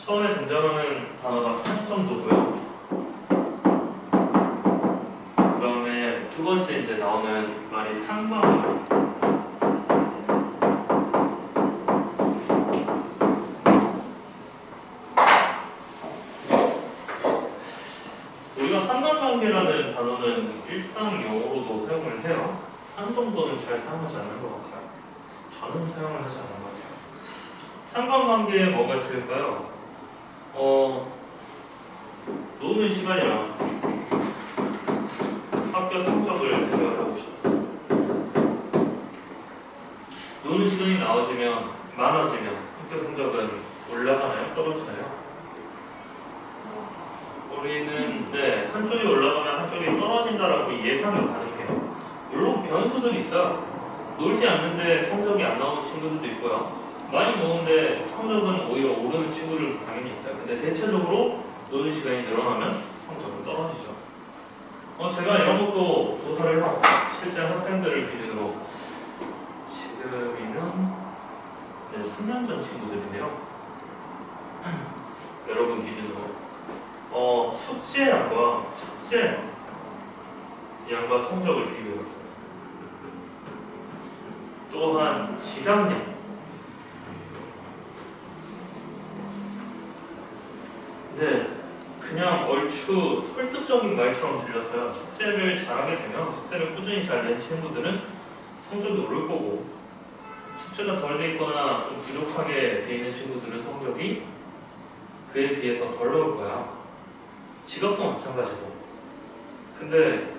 처음에 등장하는 단어가 상점도고요. 그 다음에 두 번째 이제 나오는 말이 상관관계. 우리가 상관관계라는 단어는 일상 용어로도 사용을 해요. 상점도는 잘 사용하지 않는 것 같아요. 저는 사용을 하지 않는 것 같아요. 상관관계에 뭐가 있을까요? 노는 시간이랑 학교 성적을 대표해 봅시다. 노는 시간이 많아지면 학교 성적은 올라가나요? 떨어지나요? 우리는 한쪽이 올라가면 한쪽이 떨어진다라고 예상을 가능해요. 물론 변수들이 있어요. 놀지 않는데 성적이 안 나오는 친구들도 있고요. 많이 노는데 성적은 오히려 오르는 친구들 당연히 있어요. 근데 대체적으로 노는 시간이 늘어나면 성적은 떨어지죠. 제가 이런 것도 조사를 해봤어요. 실제 학생들을 기준으로. 지금이면 3년 전 친구들인데요. 여러분 기준으로 숙제량과 성적을 비교해봤어요. 또한 지각량. 그냥 얼추 설득적인 말처럼 들렸어요. 숙제를 잘하게 되면, 숙제를 꾸준히 잘 낸 친구들은 성적이 오를 거고, 숙제가 덜 돼 있거나 좀 부족하게 돼 있는 친구들은 성적이 그에 비해서 덜 나올 거야. 지각도 마찬가지고. 근데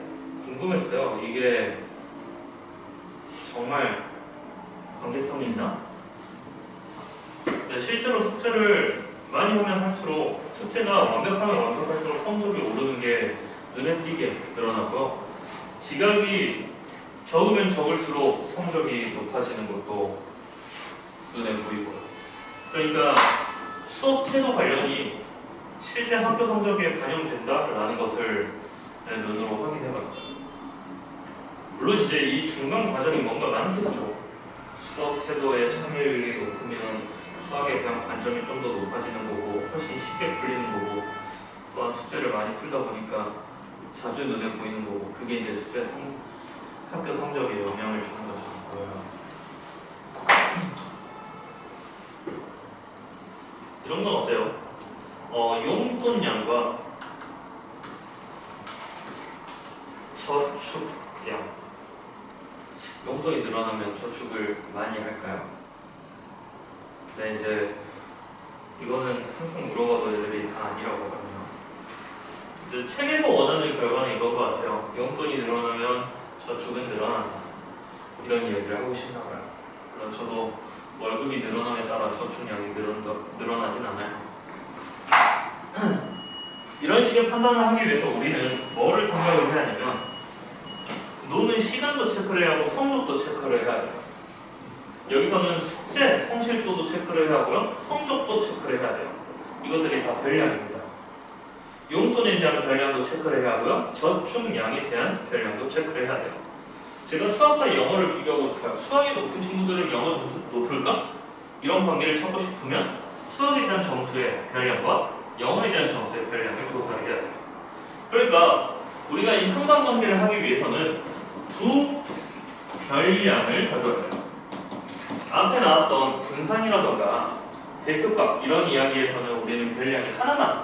궁금했어요. 이게 정말 관계성이 있나? 실제로 숙제를 많이 하면 할수록, 숙제가 완벽하면 완벽할수록 성적이 오르는 게 눈에 띄게 늘어나고요. 지각이 적으면 적을수록 성적이 높아지는 것도 눈에 보이고요. 그러니까 수업 태도 관련이 실제 학교 성적에 반영된다라는 것을 눈으로 확인해봤어요. 물론 이제 이 중간 과정이 뭔가 많겠죠. 수업 태도에 참여율이 높으면 수학에 대한 관점이 좀 더 높아지는 거고, 훨씬 쉽게 풀리는 거고, 또한 숙제를 많이 풀다 보니까 자주 눈에 보이는 거고, 그게 이제 학교 성적에 영향을 주는 거죠. 이런 건 어때요? 용돈량과 저축량. 용돈이 늘어나면 저축을 많이 할까요? 이제 이거는 항상 물어봐도 애들이 다 아니라고 하거든요. 이제 책에서 원하는 결과는 이건 것 같아요. 용돈이 늘어나면 저축은 늘어난다. 이런 이야기를 하고 싶나 봐요. 물론 저도 월급이 늘어남에 따라 저축량이 늘어나진 않아요. 이런 식의 판단을 하기 위해서 우리는 뭐를 생각을 해야 하냐면, 노는 시간도 체크를 해야 하고 성적도 체크를 해야 돼요. 여기서는 숙제, 성실도도 체크를 해야 하고요. 성적도 체크를 해야 돼요. 이것들이 다 별량입니다. 용돈에 대한 별량도 체크를 해야 하고요. 저축량에 대한 별량도 체크를 해야 돼요. 제가 수학과 영어를 비교하고 싶어요. 수학이 높은 친구들은 영어 점수 높을까? 이런 관계를 찾고 싶으면 수학에 대한 점수의 별량과 영어에 대한 점수의 별량을 조사를 해야 돼요. 그러니까 우리가 이 상관관계를 하기 위해서는 두 별량을 가져야 돼요. 앞에 나왔던 분산이라던가 대표값 이런 이야기에서는 우리는 별량이 하나만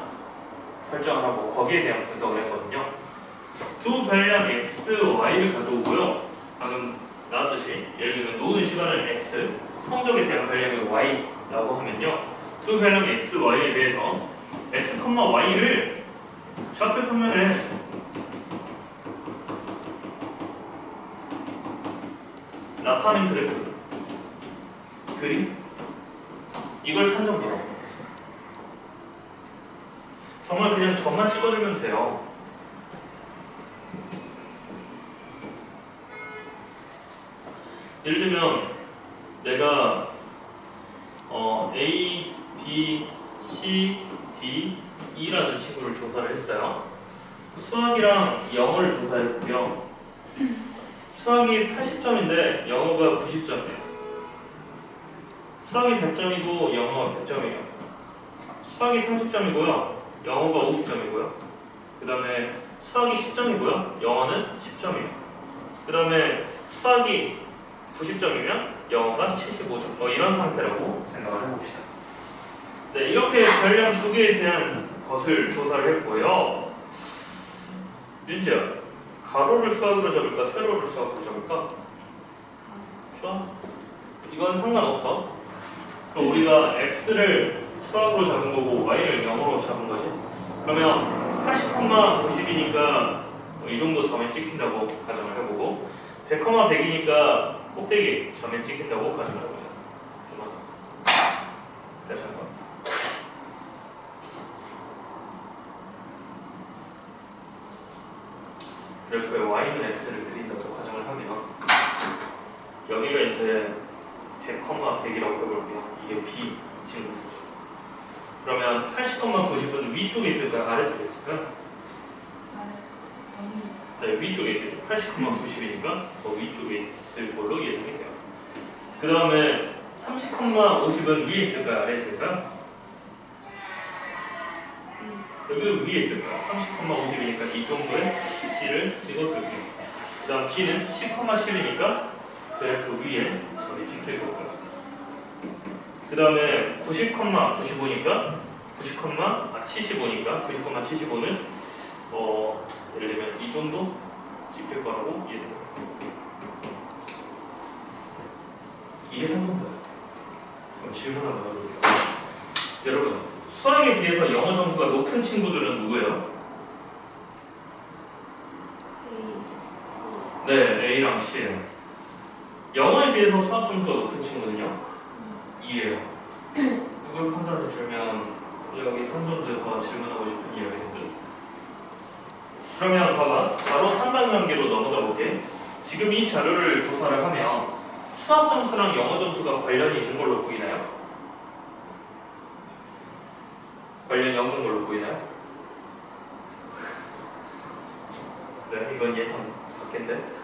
설정을 하고 거기에 대한 분석을 했거든요. 두 별량 x, y를 가져오고요. 방금 나왔듯이 예를 들면 노는 시간을 x, 성적에 대한 별량을 y라고 하면요. 두 별량 x, y에 대해서 x, y를 좌표 평면에 나타낸 그래프 그림? 이걸 산정더라고요. 정말 그냥 점만 찍어주면 돼요. 예를 들면 내가 A, B, C, D, E라는 친구를 조사를 했어요. 수학이랑 영어를 조사했고요. 수학이 80점인데 영어가 90점이에요. 수학이 100점이고 영어가 100점이에요. 수학이 30점이고요. 영어가 50점이고요. 그 다음에 수학이 10점이고요. 영어는 10점이에요. 그 다음에 수학이 90점이면 영어가 75점. 뭐 이런 상태라고 생각을 해봅시다. 네, 이렇게 별량 두 개에 대한 것을 조사를 했고요. 윤지야, 가로를 수학으로 잡을까? 세로를 수학으로 잡을까? 좋아? 이건 상관없어. 그럼 우리가 x를 수학으로 잡은 거고 y를 0으로 잡은 거지. 그러면 80,90이니까 이 정도 점에 찍힌다고 가정을 해보고 100,100이니까 꼭대기 점에 찍힌다고 가정을 해보자. 좀만 더. 다시 한 번. 그래프에 y는 x를 그린다고 가정을 하면 여기가 이제 100,100이라고 해볼게요. 이게 b 친구죠. 그러면 80,90은 위쪽에 있을까요? 아래쪽에 있을까요? 네, 위쪽에 있겠죠. 80,90이니까 더 위쪽에 있을 걸로 예상이 돼요. 그 다음에 30,50은 위에 있을까요? 아래에 있을까요? 여기 위에 있을까요? 30,50이니까 이 정도의 C를 찍어줄게요. 그 다음 D는 10,10이니까 그 위에 저기 찍힐 거고요. 그 다음에 90,95니까 75니까 90,75는 예를 들면 이 정도 찍힐 거라고 이해됩니다. 이게 3번가요? 그럼 질문 한번 해볼게요. 여러분, 수학에 비해서 영어 점수가 높은 친구들은 누구예요? 네, A랑 C예요. 영어에 비해서 수학 점수가 높은 친구는요? 2예요. 이걸 판단해 주면 여기 3점도에서 질문하고 싶은 이야기들. 그러면 봐봐. 바로 상관관계로 넘어가 볼게. 지금 이 자료를 조사를 하면 수학 점수랑 영어 점수가 관련이 있는 걸로 보이나요? 관련이 없는 걸로 보이나요? 네, 이건 예상 밖인데.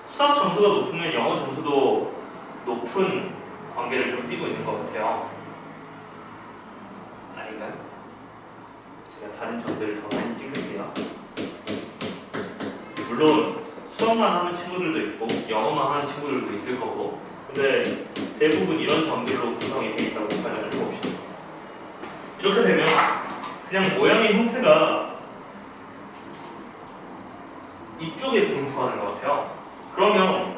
수학 점수가 높으면 영어 점수도 높은 관계를 좀 띠고 있는 것 같아요. 아닌가요? 제가 다른 점들을 더 많이 찍을게요. 물론 수학만 하는 친구들도 있고 영어만 하는 친구들도 있을 거고, 근데 대부분 이런 점들로 구성이 되어 있다고 가정을 해봅시다. 이렇게 되면 그냥 모양의 형태가 이쪽에 분포하는 것 같아요. 그러면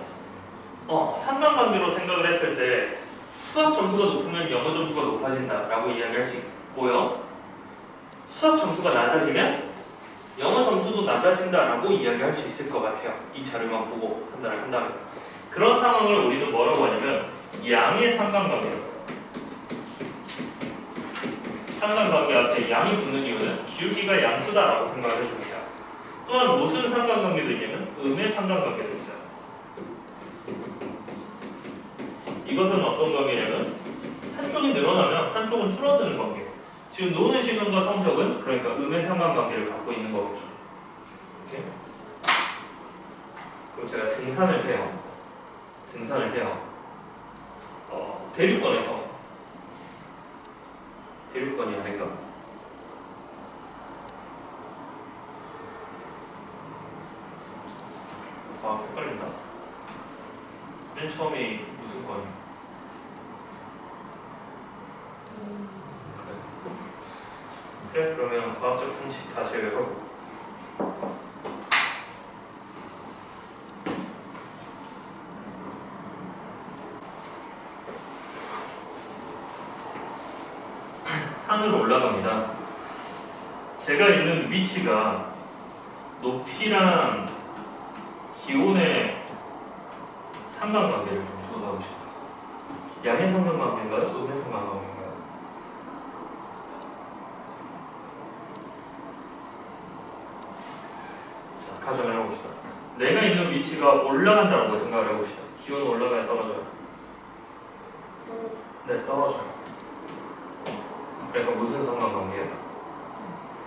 상관관계로 생각을 했을 때 수학 점수가 높으면 영어 점수가 높아진다라고 이야기할 수 있고요. 수학 점수가 낮아지면 영어 점수도 낮아진다라고 이야기할 수 있을 것 같아요. 이 자료만 보고 판단을 한다면. 그런 상황을 우리는 뭐라고 하냐면 양의 상관관계라고 해요. 상관관계 앞에 양이 붙는 이유는 기울기가 양수다라고 생각을 해줍니다. 또한 무슨 상관관계도 있냐면 음의 상관관계도 있어요. 이것은 어떤 관계냐면 한쪽이 늘어나면 한쪽은 줄어드는 관계. 지금 노는 시간과 성적은 그러니까 음의 상관관계를 갖고 있는 거겠죠. 이렇게. 그럼 제가 등산을 해요. 대륙권이 아닌가? 헷갈린다. 맨 처음이 무슨 권이야? 그래, 그러면 과학적 상식 다 제외하고 산으로 올라갑니다. 제가 있는 위치가 높이랑 기온의 상관관계를 좀 조사하고 싶어요. 양의 상관관계인가요? 음의 상관관계인가요? 자, 가정을 해봅시다. 내가 있는 위치가 올라간다고 생각을 해봅시다. 기온은 올라가야 떨어져요? 네, 떨어져요. 그러니까 무슨 상관관계예요?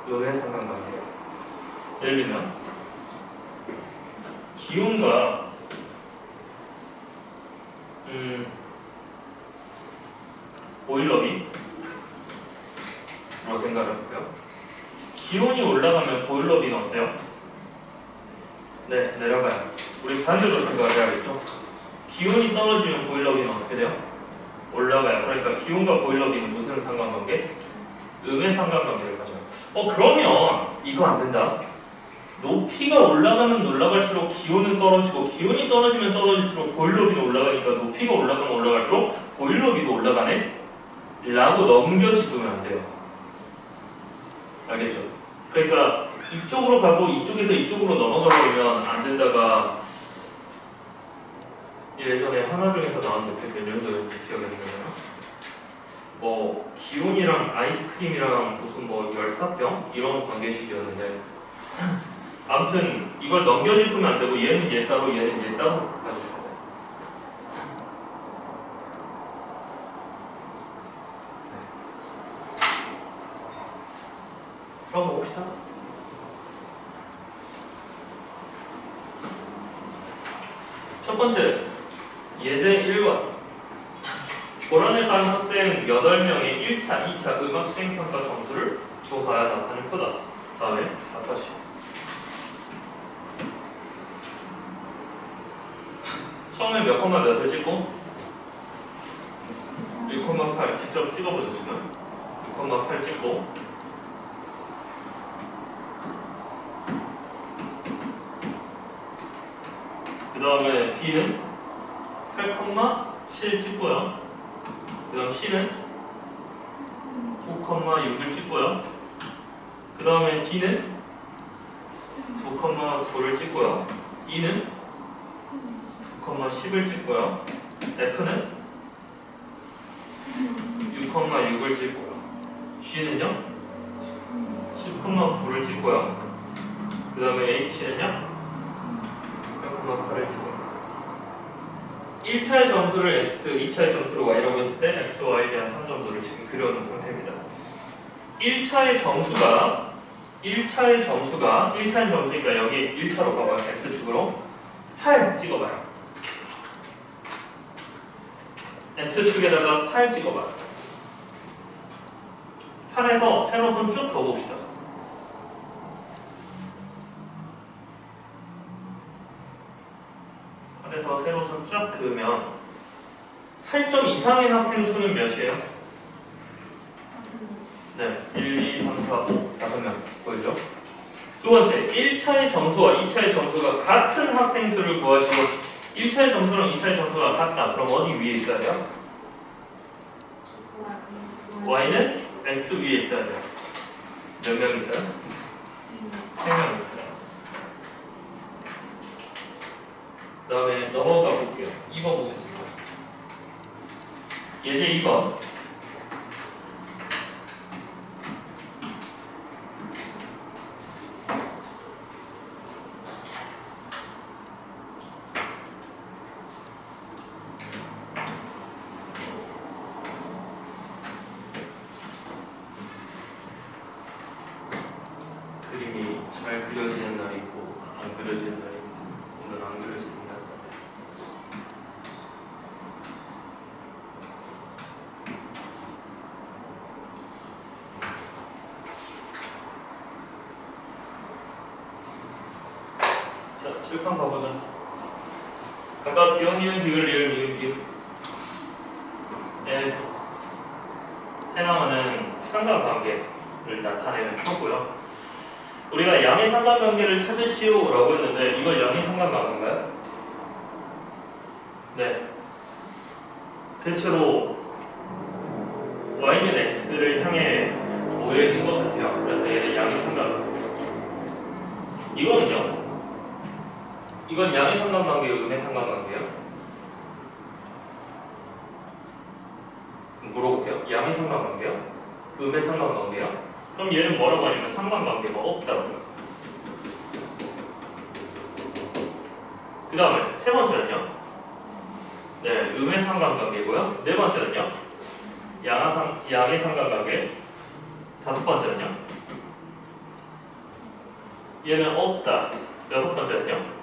음의 상관관계예요. 예를 들면 기온과 보일러비 식으로 생각을 해볼게요. 기온이 올라가면 보일러비는 어때요? 네, 내려가요. 우리 반대로 생각을 해야겠죠? 기온이 떨어지면 보일러비는 어떻게 돼요? 올라가요. 그러니까 기온과 보일러비는 무슨 상관관계? 음의 상관관계를 가져요. 그러면 이거 안 된다. 높이가 올라가면 올라갈수록 기온은 떨어지고 기온이 떨어지면 떨어질수록 보일러비도 올라가니까 높이가 올라가면 올라갈수록 보일러비도 올라가네? 라고 넘겨짚으면 안 돼요. 알겠죠? 그러니까 이쪽으로 가고 이쪽에서 이쪽으로 넘어가 버리면 안 된다가 예전에 하나 중에서 나왔는데 몇 년도인지 기억이 안 나요. 기온이랑 아이스크림이랑 무슨 열사병? 이런 관계식이었는데 아무튼 이걸 넘겨짚으면 안 되고 얘는 얘 따로 얘는 얘 따로 가주셔야 돼요. 들어가 봅시다. 첫 번째 예제 1번 고란을 간 학생 8명의 1차, 2차 음악 수행평가 점수를 주어봐야 나타낼 거다. 다음에 4차시 처음에 몇 컴마 몇을 찍고 1,8 직접 찍어보죠. 지금 6,8 찍고 그 다음에 B는 8,7 찍고요. 그 다음 C는 9,6을 찍고요. 그 다음에 D는 9,9를 찍고요. E는 9,10을 찍고요. F는 6,6을 찍고요. G는요 10,9를 찍고요. 그 다음에 H는요 8,8을 찍고요. 1차의 점수를 X, 2차의 점수를 Y라고 했을 때 X, Y에 대한 3점수를 지금 그려놓은 상태입니다. 1차의 점수가 1차의 점수니까 여기 1차로 가봐요. X축으로 8 찍어봐요. X축에다가 8 찍어봐요. 8에서 세로선 쭉 그어봅시다. 그래서 세로선 쫙 그으면 8점 이상의 학생 수는 몇이에요? 네, 1, 2, 3, 4, 5, 5명 보이죠? 두 번째, 1차의 점수와 2차의 점수가 같은 학생 수를 구하시고 1차의 점수랑 2차의 점수가 같다. 그럼 어디 위에 있어야 돼요? Y는 X 위에 있어야 돼요. 몇 명 있어요? 3명 있어요. 그 다음에 넘어가 볼게요. 2번 보겠습니다. 예제 2번 그림이 잘 그려지는 날이 있고 안 그려지는 날이 있고 오늘 안 그려지는 날 같아요. 자, 칠판 가보자. 각각 기억, 니은, 디귿, 리을, 미음, 기읍 에 해당하는 상관관계를 나타내는 표고요. 우리가 양의 상관관계를 찾으시오 라고 했는데 이거 양의 상관관계인가요? 네. 대체로 y는 x를 향해 모여 있는 것 같아요. 그래서 얘는 양의 상관관계. 이거는요? 이건 양의 상관관계예요? 음의 상관관계예요? 물어볼게요. 양의 상관관계요? 음의 상관관계요? 그럼 얘는 뭐라고 하냐면 상관관계가 없다고요. 그 다음에 세 번째는요. 네, 음의 상관관계고요. 네 번째는요. 양의 상관관계. 다섯 번째는요. 얘는 없다. 여섯 번째는요.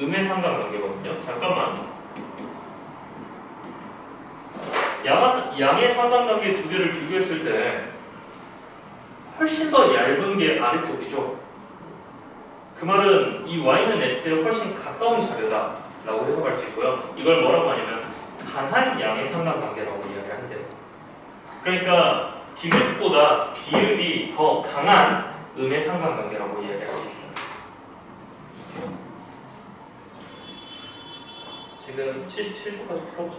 음의 상관관계거든요. 잠깐만. 양의 상관관계 두 개를 비교했을 때 훨씬 더 얇은 게 아래쪽이죠. 그 말은 이 y는 x에 훨씬 가까운 자료다 라고 해석할 수 있고요. 이걸 뭐라고 하냐면 간한 양의 상관관계라고 이야기를 한대요. 그러니까 디귿보다 비읍이 더 강한 음의 상관관계라고 이야기할 수 있어요. 지금 77초까지 풀어보자.